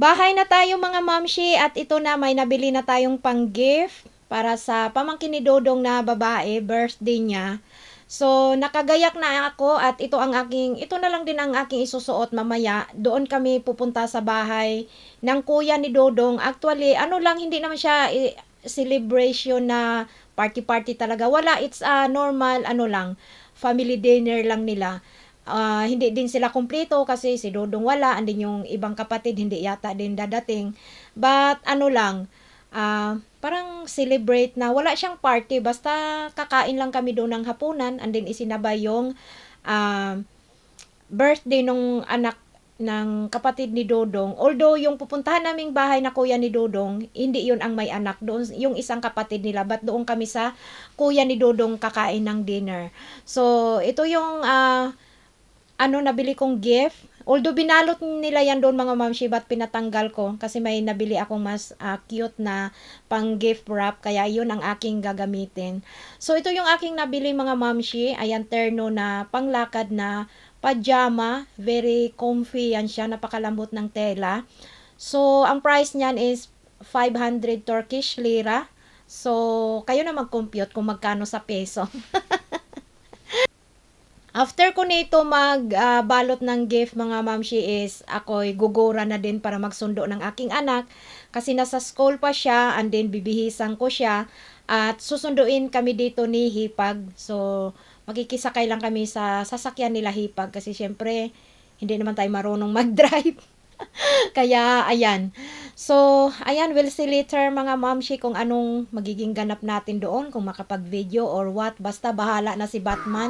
Bahay na tayo mga mamshi at ito na may nabili na tayong pang-gift para sa pamangkin ni Dodong na babae, birthday niya. So, nakagayak na ako at ito na lang din ang aking isusuot mamaya. Doon kami pupunta sa bahay ng kuya ni Dodong. Actually, hindi naman siya celebration na party-party talaga. Wala, it's a normal, family dinner lang nila. Hindi din sila kumpleto kasi si Dodong wala, andin yung ibang kapatid hindi yata din dadating. But parang celebrate na wala siyang party, basta kakain lang kami doon ng hapunan, andin isinabay yung birthday nung anak ng kapatid ni Dodong. Although yung pupuntahan naming bahay na kuya ni Dodong, hindi yun ang may anak, doon yung isang kapatid nila, but doon kami sa kuya ni Dodong kakain ng dinner. So ito yung nabili kong gift. Although binalot nila yan doon mga mamshi, but pinatanggal ko kasi may nabili akong mas cute na pang gift wrap, kaya yun ang aking gagamitin. So ito yung aking nabili mga mamshi. Ayan, terno na panglakad na pajama, very comfy yan siya, napakalambot ng tela. So ang price niyan is 500 Turkish lira. So kayo na mag-compute kung magkano sa peso. After ko nito balot ng gift mga mamshi is ako'y gugura na din para magsundo ng aking anak kasi nasa school pa siya, and then bibihisan ko siya at susunduin kami dito ni Hipag. So makikisakay lang kami sa sasakyan nila Hipag kasi syempre hindi naman tayo marunong mag-drive. Kaya ayan. So ayan, we'll see later mga mamshi kung anong magiging ganap natin doon, kung makapag-video or what. Basta bahala na si Batman.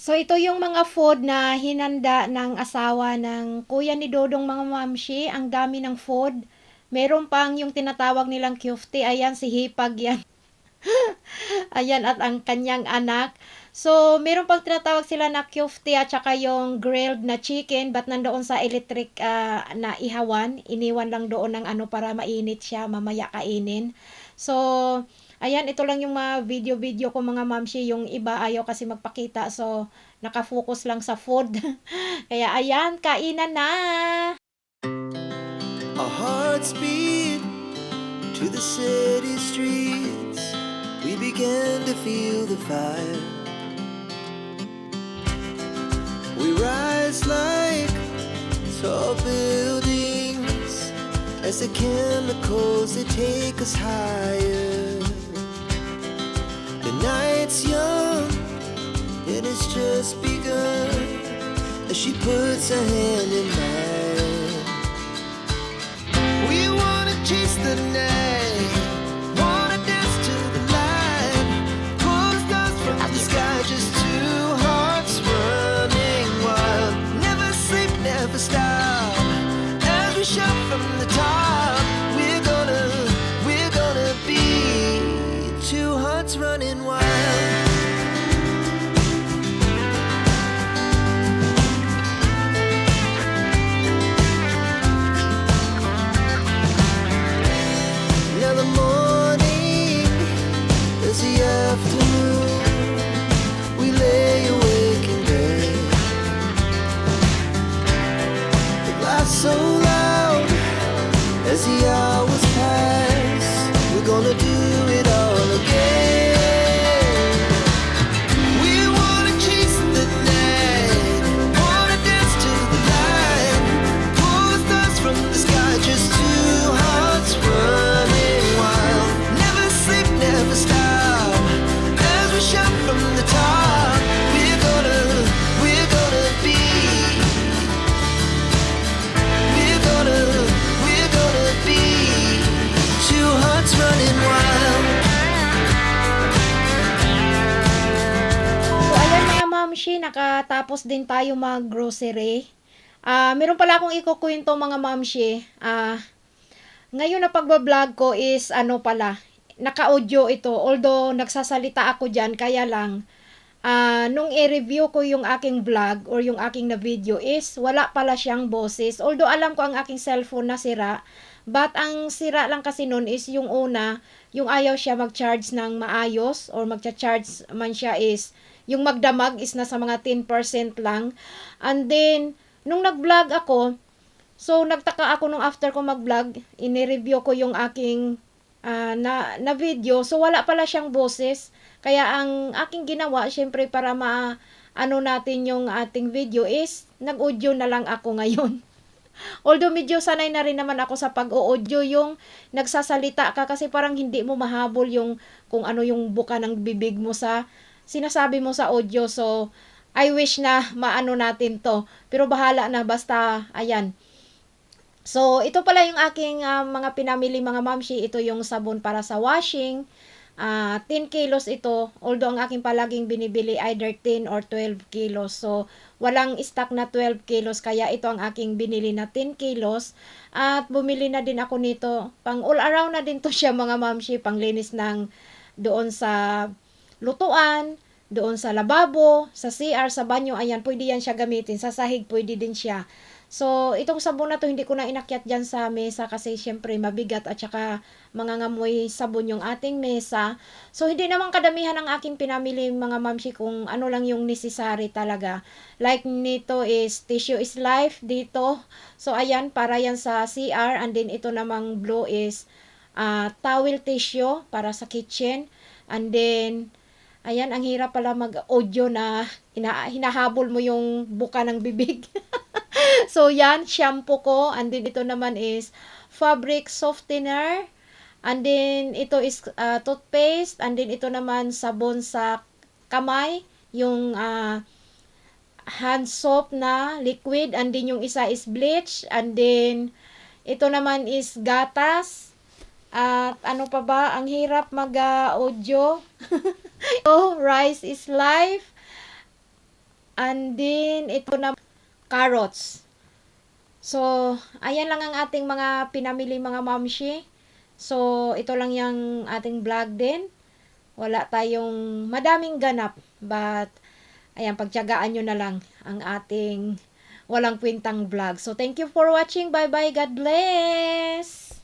So ito yung mga food na hinanda ng asawa ng kuya ni Dodong mga mamshi. Ang dami ng food. Meron pang yung tinatawag nilang kyufte. Ayan, si Hipag yan. Ayan, at ang kanyang anak. So meron pang tinatawag sila na kyufte at saka yung grilled na chicken, but nandoon sa electric na ihawan. Iniwan lang doon ng para mainit siya, mamaya kainin. So ayan, ito lang yung mga video ko mga mamshi. Yung iba ayaw kasi magpakita. So, nakafocus lang sa food. Kaya ayan, kainan na! Our hearts beat to the city streets. We began to feel the fire. We rise like tall buildings as the chemicals, they take us higher. The night's young, and it's just begun, as she puts her hand in mine. We wanna chase the night, wanna dance to the light, pull the stars from the sky, just two hearts running wild. Never sleep, never stop, as we shout from the top. We're gonna be two hearts running wild. mamshi, nakatapos din tayo mag-grocery. Meron pala akong ikukwento mga mamshi. Ngayon na pagbablog ko is ano pala, naka-audio ito. Although nagsasalita ako dyan, kaya lang, nung i-review ko yung aking vlog or yung aking na video is wala pala siyang boses. Although alam ko ang aking cellphone na sira, but ang sira lang kasi nun is yung una, yung ayaw siya mag-charge ng maayos or magcha-charge man siya is yung magdamag is nasa mga 10% lang. And then, nung nag-vlog ako, so nagtaka ako nung after ko mag-vlog, ini-review ko yung aking na video. So wala pala siyang boses. Kaya ang aking ginawa, syempre para ano natin yung ating video is nag-audio na lang ako ngayon. Although medyo sanay na rin naman ako sa pag-audio yung nagsasalita ka kasi parang hindi mo mahabol yung kung ano yung buka ng bibig mo sa sinasabi mo sa audio. So I wish na maano natin to. Pero bahala na basta ayan. So, ito pala yung aking mga pinamili mga mamshi. Ito yung sabon para sa washing. 10 kilos ito. Although ang aking palaging binibili either 10 or 12 kilos. So, walang stock na 12 kilos. Kaya ito ang aking binili na 10 kilos. At bumili na din ako nito. Pang all around na din to siya mga mamshi. Pang linis ng doon sa lutuan, doon sa lababo, sa CR, sa banyo. Ayan, pwede yan siya gamitin. Sa sahig, pwede din siya. So, itong sabon na to hindi ko na inakyat dyan sa mesa kasi syempre mabigat at saka mangangamoy sabon yung ating mesa. So, hindi naman kadamihan ang aking pinamili mga mamshi kung ano lang yung necessary talaga. Like nito is Tissue is Life dito. So, ayan, para yan sa CR. And then, ito namang blue is towel tissue para sa kitchen. And then, ayan, ang hirap pala mag-audio na hinahabol mo yung buka ng bibig. So, yan, shampoo ko. And then, ito naman is fabric softener. And then, ito is toothpaste. And then, ito naman sabon sa kamay. Yung hand soap na liquid. And then, yung isa is bleach. And then, ito naman is gatas. At ano pa ba? Ang hirap mag-audio. Oh, rice is life. And then, ito na carrots. So, ayan lang ang ating mga pinamili mga mamshi. So, ito lang yung ating vlog din. Wala tayong madaming ganap. But, ayan, pagtiyagaan nyo na lang ang ating walang kwentang vlog. So, thank you for watching. Bye-bye. God bless!